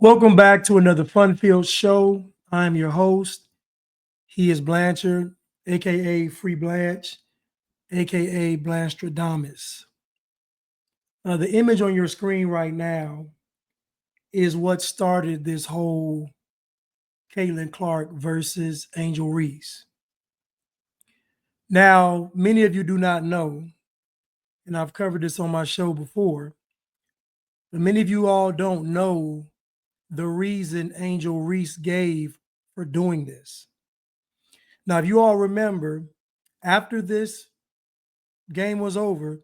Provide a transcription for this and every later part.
Welcome back to another fun-filled show. I'm your host. He is Blanchard, aka Free Blanche, aka Blanstradamus. The image on your screen right now is what started this whole Caitlin Clark versus Angel Reese. Now, many of you do not know, and I've covered this on my show before, but many of you all don't know the reason Angel Reese gave for doing this. Now, if you all remember, after this game was over,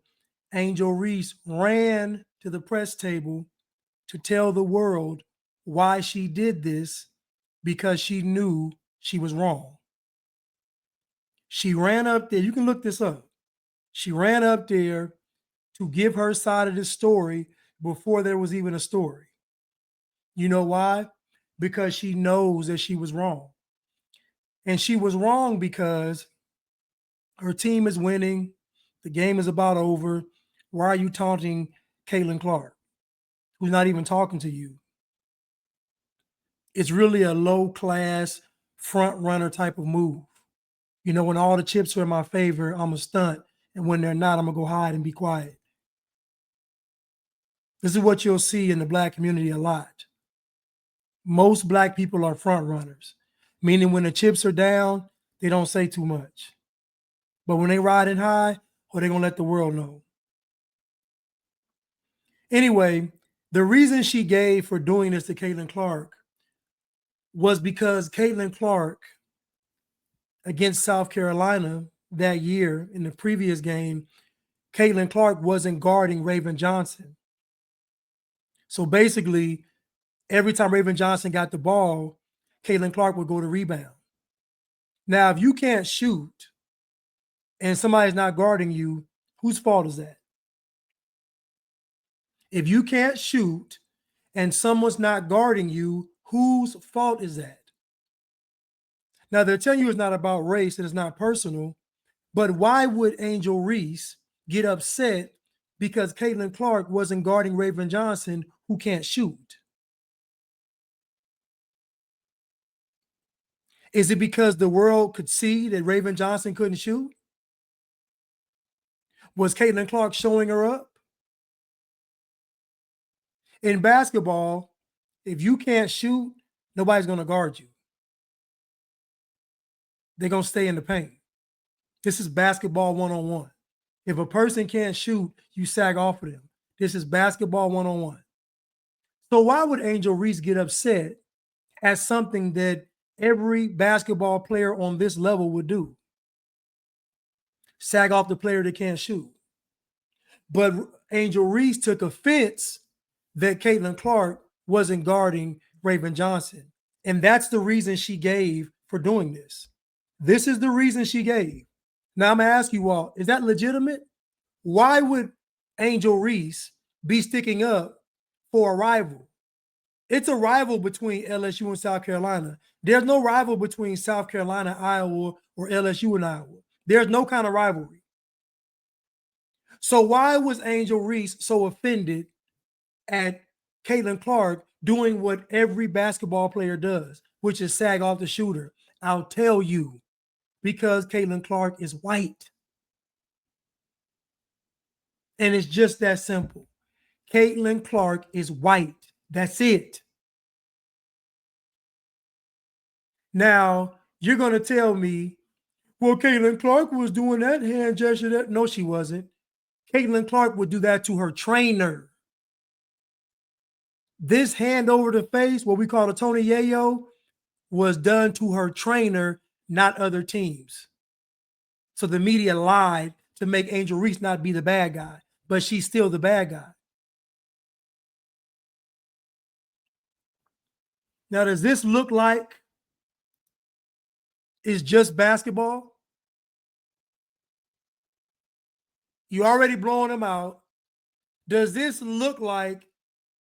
Angel Reese ran to the press table to tell the world why she did this because she knew she was wrong. She ran up there. You can look this up. She ran up there to give her side of the story before there was even a story. You know why? Because she knows that she was wrong. And she was wrong because her team is winning. The game is about over. Why are you taunting Caitlin Clark, who's not even talking to you? It's really a low class front runner type of move. You know, when all the chips are in my favor, I'm a stunt. And when they're not, I'm going to go hide and be quiet. This is what you'll see in the Black community a lot. Most Black people are front runners, meaning when the chips are down, they don't say too much. But when they riding high, or they're going to let the world know. Anyway, the reason she gave for doing this to Caitlin Clark was because Caitlin Clark against South Carolina that year in the previous game, Caitlin Clark wasn't guarding Raven Johnson. So basically, every time Raven Johnson got the ball, Caitlin Clark would go to rebound. Now, if you can't shoot and somebody's not guarding you, whose fault is that? If you can't shoot and someone's not guarding you, whose fault is that? Now, they're telling you it's not about race and it's not personal, but why would Angel Reese get upset because Caitlin Clark wasn't guarding Raven Johnson, who can't shoot? Is it because the world could see that Raven Johnson couldn't shoot? Was Caitlin Clark showing her up? In basketball, if you can't shoot, nobody's going to guard you. They're going to stay in the paint. This is basketball one-on-one. If a person can't shoot, you sag off of them. This is basketball one-on-one. So why would Angel Reese get upset at something that every basketball player on this level would do? Sag off the player that can't shoot. But Angel Reese took offense that Caitlin Clark wasn't guarding Raven Johnson. And that's the reason she gave for doing this. This is the reason she gave. Now I'm going to ask you all, is that legitimate? Why would Angel Reese be sticking up for a rival? It's a rival between LSU and South Carolina. There's no rival between South Carolina, Iowa, or LSU and Iowa. There's no kind of rivalry. So why was Angel Reese so offended at Caitlin Clark doing what every basketball player does, which is sag off the shooter? I'll tell you, because Caitlin Clark is white. And it's just that simple. Caitlin Clark is white. That's it. Now, you're going to tell me, well, Caitlin Clark was doing that hand gesture. That no, she wasn't. Caitlin Clark would do that to her trainer. This hand over the face, what we call a Tony Yayo, was done to her trainer, not other teams. So the media lied to make Angel Reese not be the bad guy, but she's still the bad guy. Now, does this look like it's just basketball? You already blowing them out. Does this look like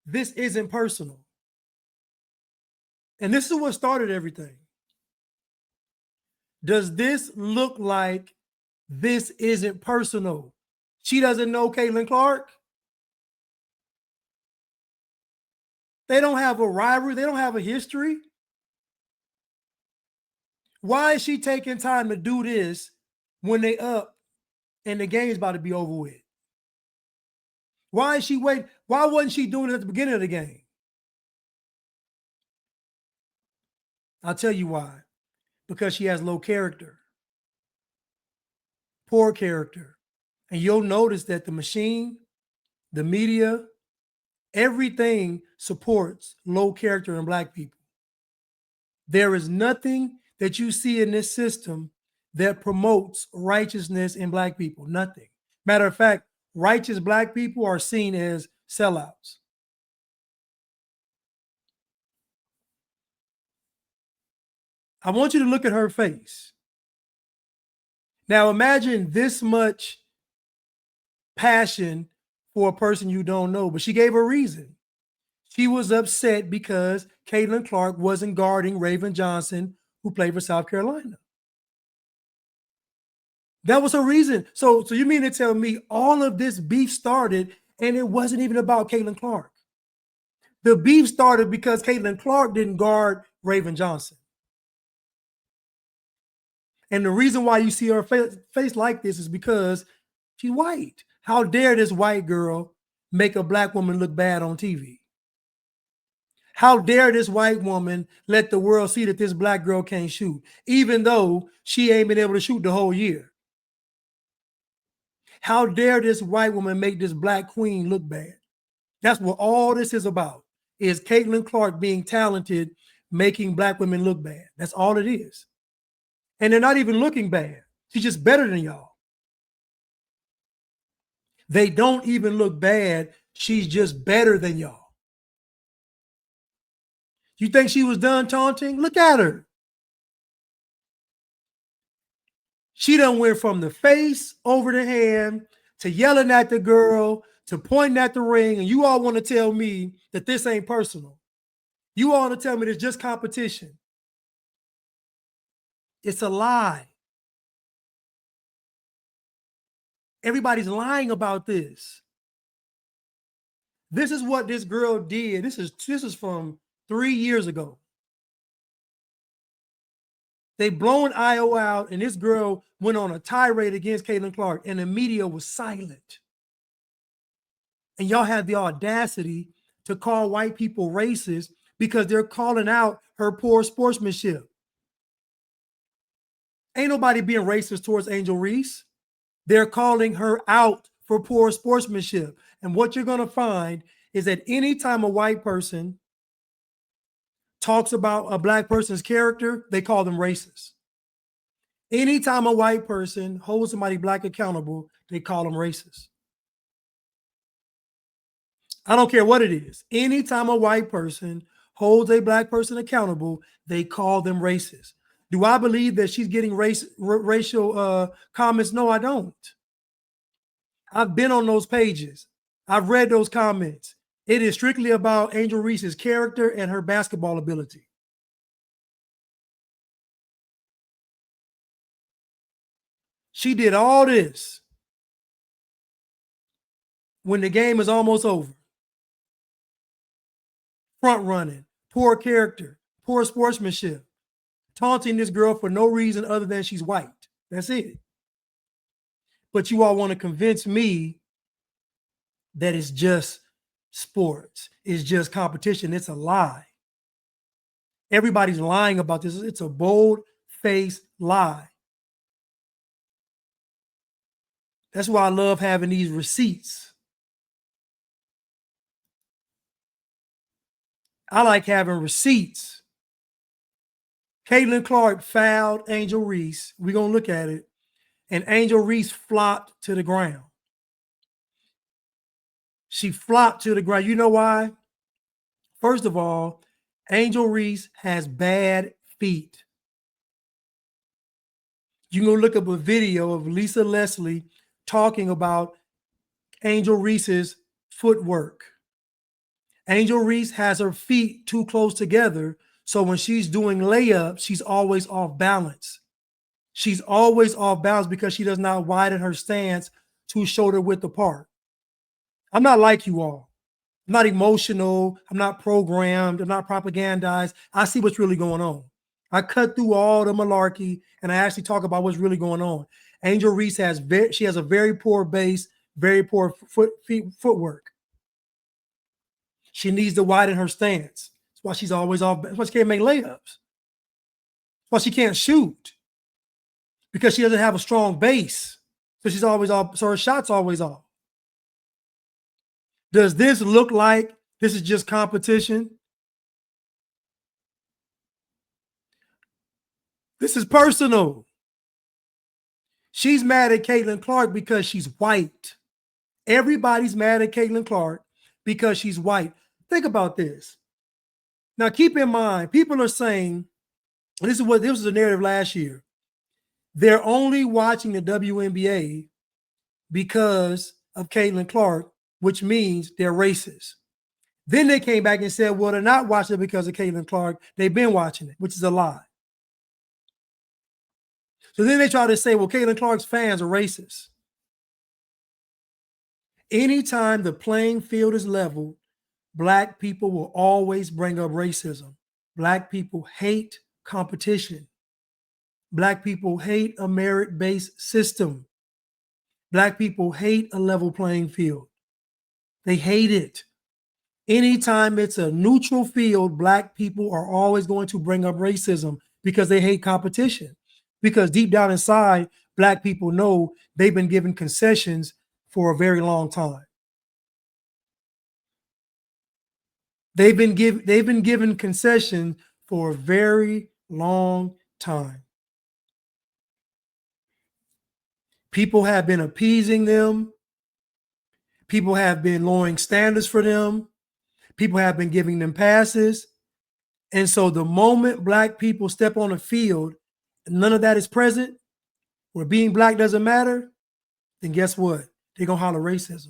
this isn't personal? And this is what started everything. Does this look like this isn't personal? She doesn't know Caitlin Clark. They don't have a rivalry. They don't have a history. Why is she taking time to do this when they up and the game's about to be over with? Why is she waiting? Why wasn't she doing it at the beginning of the game? I'll tell you why. Because she has low character, poor character. And you'll notice that the machine, the media, everything supports low character in Black people. There is nothing that you see in this system that promotes righteousness in Black people. Nothing. Matter of fact, righteous Black people are seen as sellouts. I want you to look at her face. Now imagine this much passion for a person you don't know, but she gave a reason. She was upset because Caitlin Clark wasn't guarding Raven Johnson, who played for South Carolina. That was her reason. So you mean to tell me all of this beef started and it wasn't even about Caitlin Clark? The beef started because Caitlin Clark didn't guard Raven Johnson. And the reason why you see her face like this is because she's white. How dare this white girl make a Black woman look bad on TV? How dare this white woman let the world see that this Black girl can't shoot, even though she ain't been able to shoot the whole year? How dare this white woman make this Black queen look bad? That's what all this is about, is Caitlin Clark being talented, making Black women look bad. That's all it is. And they're not even looking bad. She's just better than y'all. They don't even look bad. She's just better than y'all. You think she was done taunting? Look at her. She done went from the face over the hand to yelling at the girl to pointing at the ring, and you all want to tell me that this ain't personal. You all want to tell me it's just competition. It's a lie. Everybody's lying about this. This is what this girl did. This is from 3 years ago. They blown Io out, and this girl went on a tirade against Caitlin Clark, and the media was silent. And y'all had the audacity to call white people racist because they're calling out her poor sportsmanship. Ain't nobody being racist towards Angel Reese. They're calling her out for poor sportsmanship. And what you're going to find is that anytime a white person talks about a Black person's character, they call them racist. Anytime a white person holds somebody Black accountable, they call them racist. I don't care what it is. Anytime a white person holds a Black person accountable, they call them racist. Do I believe that she's getting racial comments? No, I don't. I've been on those pages. I've read those comments. It is strictly about Angel Reese's character and her basketball ability. She did all this when the game is almost over. Front running, poor character, poor sportsmanship, taunting this girl for no reason other than she's white. That's it. But you all want to convince me that it's just sports. It's just competition. It's a lie. Everybody's lying about this. It's a bold-faced lie. That's why I love having these receipts. I like having receipts. Caitlin Clark fouled Angel Reese. We're going to look at it. And Angel Reese flopped to the ground. She flopped to the ground. You know why? First of all, Angel Reese has bad feet. You can go look up a video of Lisa Leslie talking about Angel Reese's footwork. Angel Reese has her feet too close together, so when she's doing layups, she's always off balance. She's always off balance because she does not widen her stance to shoulder width apart. I'm not like you all. I'm not emotional. I'm not programmed. I'm not propagandized. I see what's really going on. I cut through all the malarkey and I actually talk about what's really going on. Angel Reese has a very poor base, very poor footwork. She needs to widen her stance. That's why she's always off. That's why she can't make layups. That's why she can't shoot, because she doesn't have a strong base. So she's always off. So her shot's always off. Does this look like this is just competition? This is personal. She's mad at Caitlin Clark because she's white. Everybody's mad at Caitlin Clark because she's white. Think about this. Now, keep in mind, people are saying, this was the narrative last year. They're only watching the WNBA because of Caitlin Clark, which means they're racist. Then they came back and said, well, they're not watching it because of Caitlin Clark. They've been watching it, which is a lie. So then they try to say, well, Caitlin Clark's fans are racist. Anytime the playing field is level, Black people will always bring up racism. Black people hate competition. Black people hate a merit-based system. Black people hate a level playing field. They hate it. Anytime it's a neutral field, Black people are always going to bring up racism because they hate competition. Because deep down inside, Black people know they've been given concessions for a very long time. They've been given concessions for a very long time. People have been appeasing them. People have been lowering standards for them. People have been giving them passes. And so the moment Black people step on the field, none of that is present, where being Black doesn't matter, then guess what? They're going to holler racism.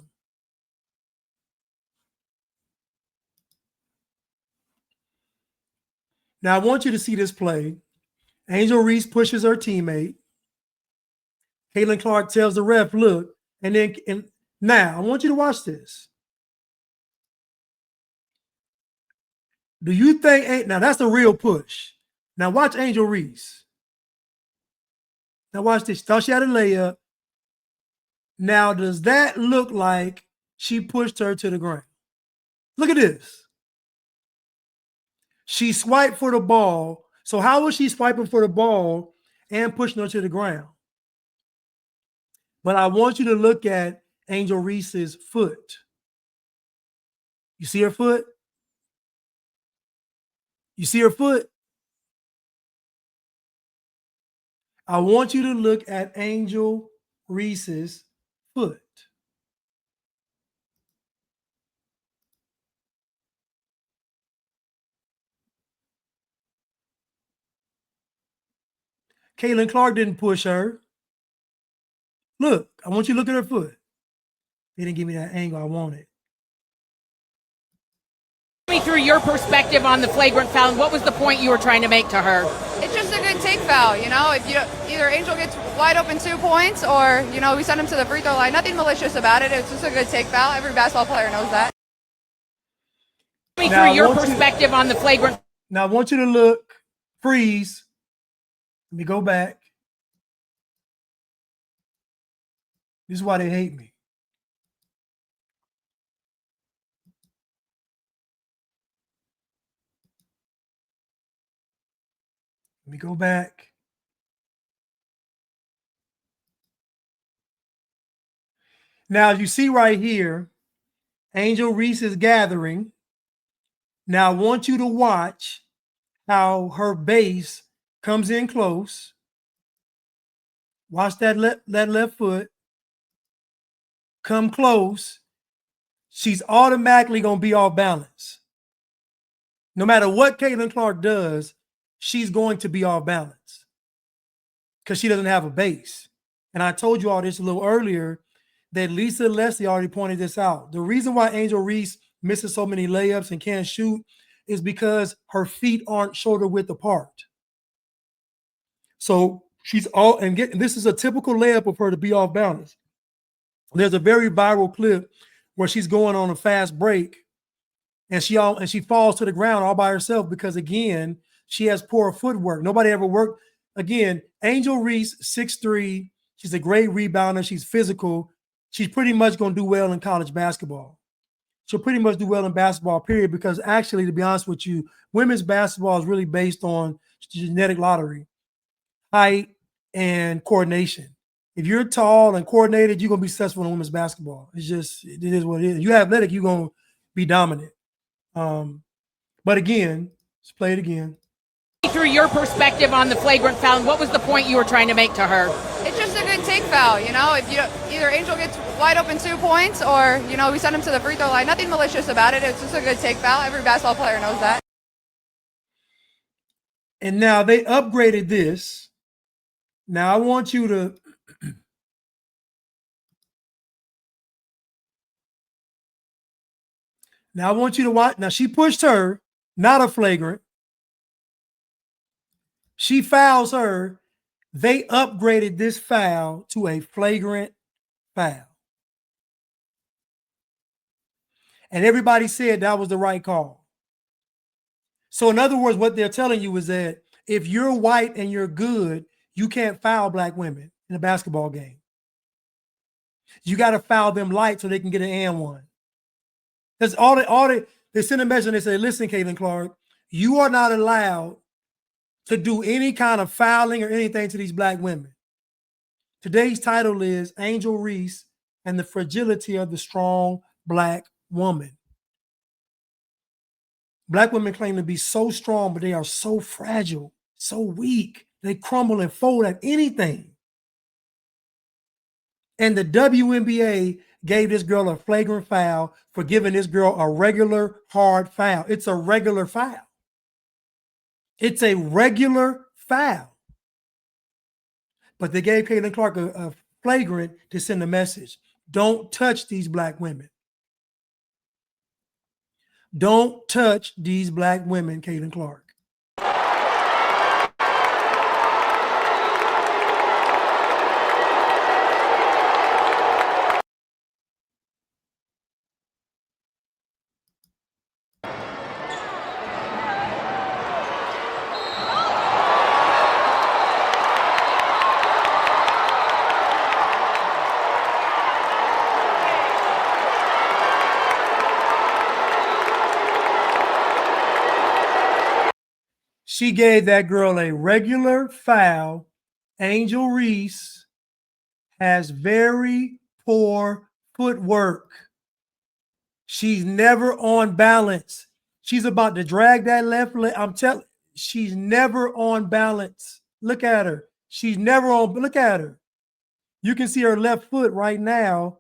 Now, I want you to see this play. Angel Reese pushes her teammate. Caitlin Clark tells the ref, look, and now I want you to watch this. Do you think, now that's a real push. Now watch Angel Reese. Now watch this. She thought she had a layup. Now, does that look like she pushed her to the ground? Look at this. She swiped for the ball. So how was she swiping for the ball and pushing her to the ground? But I want you to look at Angel Reese's foot. You see her foot? You see her foot? I want you to look at Angel Reese's foot. Caitlin Clark didn't push her. Look, I want you to look at her foot. They didn't give me that angle I wanted. Me through your perspective on the flagrant foul, and what was the point you were trying to make to her? It's just a good take foul, you know. If you either Angel gets wide open 2 points, or we send him to the free throw line. Nothing malicious about it. It's just a good take foul. Every basketball player knows that. Me through your perspective on the flagrant. Now I want you to look. Freeze. Let me go back. This is why they hate me. Let me go back. Now, as you see right here, Angel Reese is gathering. Now, I want you to watch how her base comes in close. Watch that left foot come close. She's automatically going to be off balance. No matter what Caitlin Clark does, she's going to be off balance because she doesn't have a base. And I told you all this a little earlier that Lisa Leslie already pointed this out. The reason why Angel Reese misses so many layups and can't shoot is because her feet aren't shoulder width apart. So she's this is a typical layup of her to be off balance. There's a very viral clip where she's going on a fast break and she falls to the ground all by herself because, again, she has poor footwork. Nobody ever worked. Again, Angel Reese, 6'3". She's a great rebounder. She's physical. She's pretty much going to do well in college basketball. She'll pretty much do well in basketball, period, because actually, to be honest with you, women's basketball is really based on genetic lottery, height, and coordination. If you're tall and coordinated, you're going to be successful in women's basketball. It is what it is. If you're athletic, you're going to be dominant. But again, let's play it again. Through your perspective on the flagrant foul, what was the point you were trying to make to her? It's just a good take foul, you know. If you either Angel gets wide open 2 points, or we send him to the free throw line. Nothing malicious about it. It's just a good take foul. Every basketball player knows that. And now they upgraded this. Now I want you to. Now I want you to watch. Now she pushed her, not a flagrant. She fouls her. They upgraded this foul to a flagrant foul. And everybody said that was the right call. So in other words, what they're telling you is that if you're white and you're good, you can't foul black women in a basketball game. You got to foul them light so they can get an and one. That's all they send a message and they say, listen, Caitlin Clark, you are not allowed to do any kind of fouling or anything to these black women. Today's title is Angel Reese and the Fragility of the Strong Black Woman. Black women claim to be so strong, but they are so fragile, so weak. They crumble and fold at anything. And the WNBA gave this girl a flagrant foul for giving this girl a regular hard foul. It's a regular foul. It's a regular foul. But they gave Caitlin Clark a flagrant to send a message. Don't touch these black women. Don't touch these black women, Caitlin Clark. She gave that girl a regular foul. Angel Reese has very poor footwork. She's never on balance. She's about to drag that left leg. I'm telling you, she's never on balance. Look at her. She's never on. Look at her. You can see her left foot right now,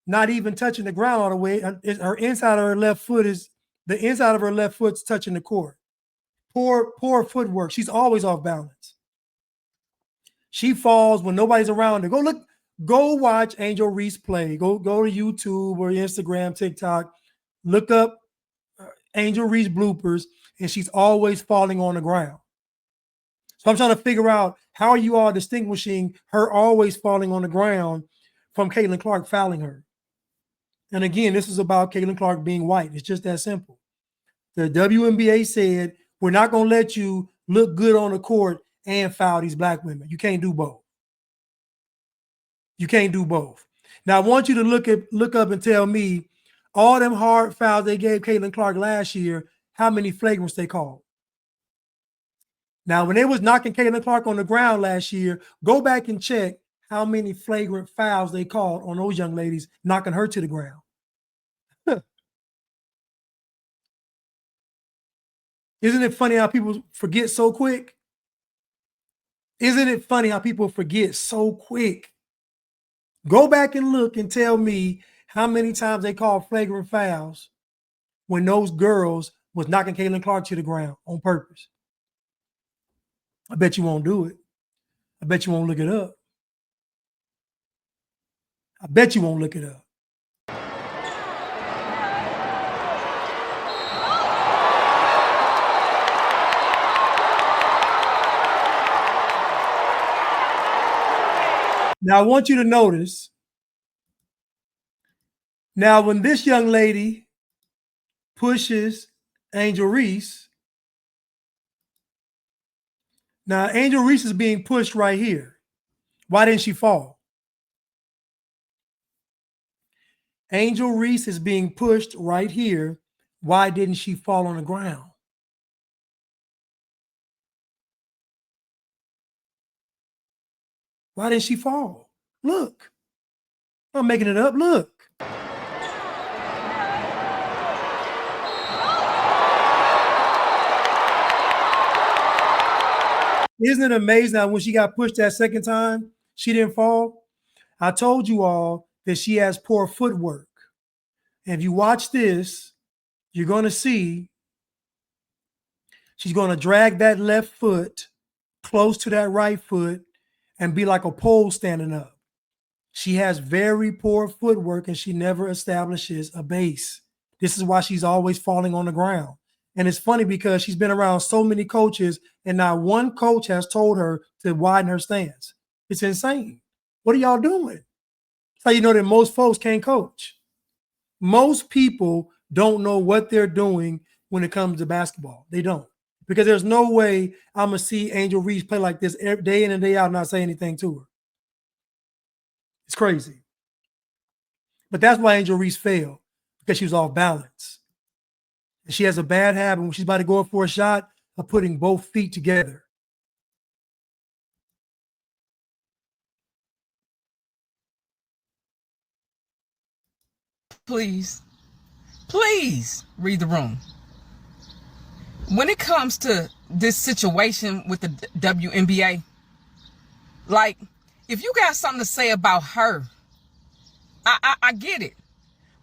not even touching the ground all the way. Her inside of her left foot is the inside of her left foot's touching the court. Poor footwork. She's always off balance. She falls when nobody's around her. Go watch Angel Reese play. Go to YouTube or Instagram, TikTok. Look up Angel Reese bloopers, and she's always falling on the ground. So I'm trying to figure out, how are you all distinguishing her always falling on the ground from Caitlin Clark fouling her? And again, this is about Caitlin Clark being white. It's just that simple. The WNBA said, we're not going to let you look good on the court and foul these black women. You can't do both. You can't do both. Now, I want you to look up and tell me, all them hard fouls they gave Caitlin Clark last year, how many flagrants they called. Now, when they was knocking Caitlin Clark on the ground last year, go back and check how many flagrant fouls they called on those young ladies, knocking her to the ground. Isn't it funny how people forget so quick? Isn't it funny how people forget so quick? Go back and look and tell me how many times they called flagrant fouls when those girls was knocking Caitlin Clark to the ground on purpose. I bet you won't do it. I bet you won't look it up. I bet you won't look it up. Now, I want you to notice, now when this young lady pushes Angel Reese. Now, Angel Reese is being pushed right here. Why didn't she fall? Angel Reese is being pushed right here. Why didn't she fall on the ground? Why didn't she fall? Look. I'm making it up. Look. Isn't it amazing how when she got pushed that second time, she didn't fall? I told you all that she has poor footwork. And if you watch this, you're going to see she's going to drag that left foot close to that right foot and be like a pole standing up. She has very poor footwork and she never establishes a base. This is why she's always falling on the ground. And it's funny because she's been around so many coaches and not one coach has told her to widen her stance. It's insane. What are y'all doing? That's how you know that most folks can't coach. Most people don't know what they're doing when it comes to basketball. They don't. Because there's no way I'm going to see Angel Reese play like this day in and day out and not say anything to her. It's crazy. But that's why Angel Reese failed, because she was off balance. And she has a bad habit when she's about to go up for a shot of putting both feet together. Please read the room. When it comes to this situation with the WNBA, like, if you got something to say about her, I get it.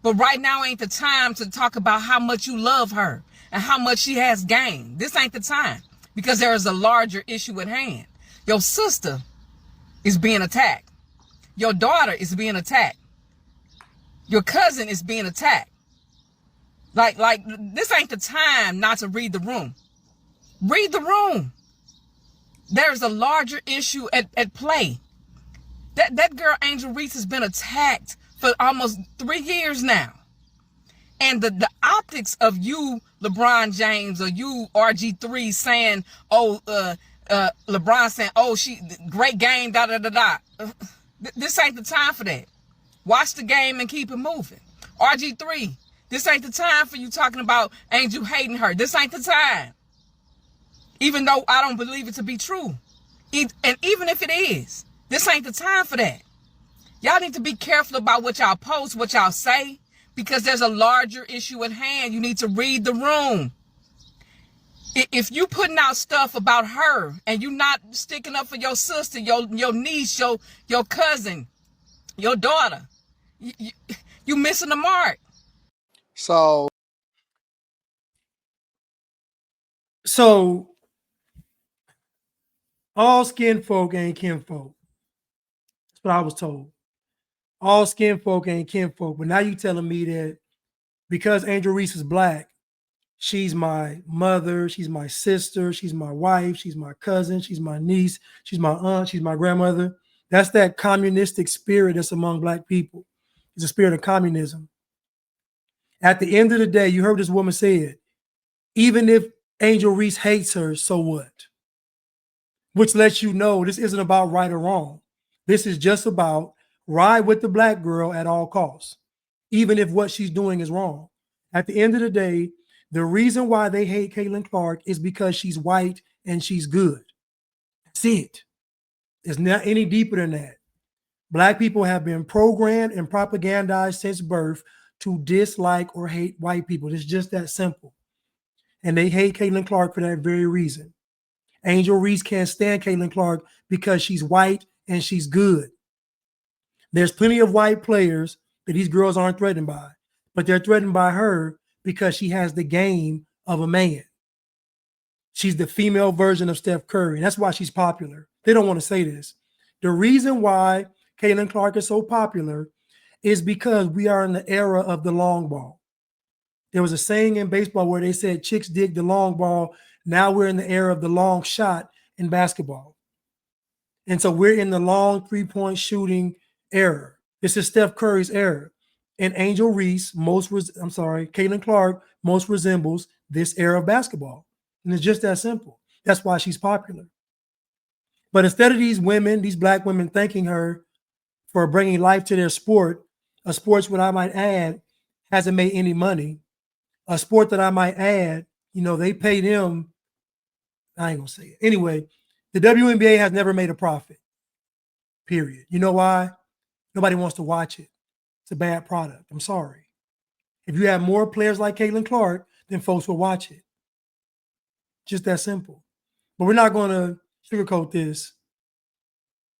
But right now ain't the time to talk about how much you love her and how much she has gained. This ain't the time, because there is a larger issue at hand. Your sister is being attacked. Your daughter is being attacked. Your cousin is being attacked. Like this ain't the time not to read the room. Read the room. There's a larger issue at play. That girl Angel Reese has been attacked for almost 3 years now. And the optics of you, LeBron James, or you, RG3, saying, LeBron saying, she great game, da-da-da-da. This ain't the time for that. Watch the game and keep it moving. RG3, this ain't the time for you talking about Angel hating her. This ain't the time. Even though I don't believe it to be true. And even if it is, this ain't the time for that. Y'all need to be careful about what y'all post, what y'all say, because there's a larger issue at hand. You need to read the room. If you putting out stuff about her and you not sticking up for your sister, your niece, your cousin, your daughter, you missing the mark. So all skin folk ain't kinfolk. That's what I was told. All skin folk ain't kinfolk. But now you telling me that because Angel Reese is black, she's my mother, she's my sister, she's my wife, she's my cousin, she's my niece, she's my aunt, she's my grandmother. That's that communistic spirit that's among black people. It's a spirit of communism. At the end of the day, you heard this woman say it, even if Angel Reese hates her, so what? Which lets you know this isn't about right or wrong. This is just about ride with the black girl at all costs, even if what she's doing is wrong. At the end of the day, the reason why they hate Caitlin Clark is because she's white and she's good. That's it. It's not any deeper than that. Black people have been programmed and propagandized since birth to dislike or hate white people. It's just that simple. And they hate Caitlin Clark for that very reason. Angel Reese can't stand Caitlin Clark because she's white and she's good. There's plenty of white players that these girls aren't threatened by, but they're threatened by her because she has the game of a man. She's the female version of Steph Curry. And that's why she's popular. They don't want to say this. The reason why Caitlin Clark is so popular is because we are in the era of the long ball. There was a saying in baseball where they said chicks dig the long ball. Now we're in the era of the long shot in basketball. And so we're in the long three-point shooting era. This is Steph Curry's era. and Angel Reese Caitlin Clark most resembles this era of basketball. And it's just that simple. That's why she's popular. But instead of these women, these black women thanking her for bringing life to their sport, a sport what I might add hasn't made any money, a sport that I might add, they pay them. I ain't gonna say it. Anyway, the WNBA has never made a profit, period. You know why? Nobody wants to watch it. It's a bad product. I'm sorry. If you have more players like Caitlin Clark, then folks will watch it. Just that simple. But we're not going to sugarcoat this.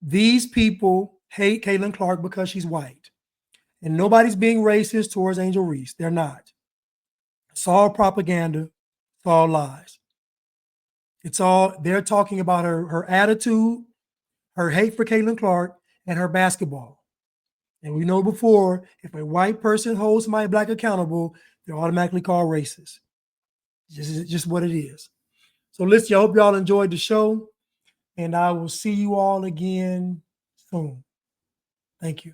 These people hate Caitlin Clark because she's white. And nobody's being racist towards Angel Reese. They're not. It's all propaganda. It's all lies. They're talking about her attitude, her hate for Caitlin Clark, and her basketball. And we know before, if a white person holds somebody black accountable, they're automatically called racist. It's just what it is. So listen, I hope y'all enjoyed the show, and I will see you all again soon. Thank you.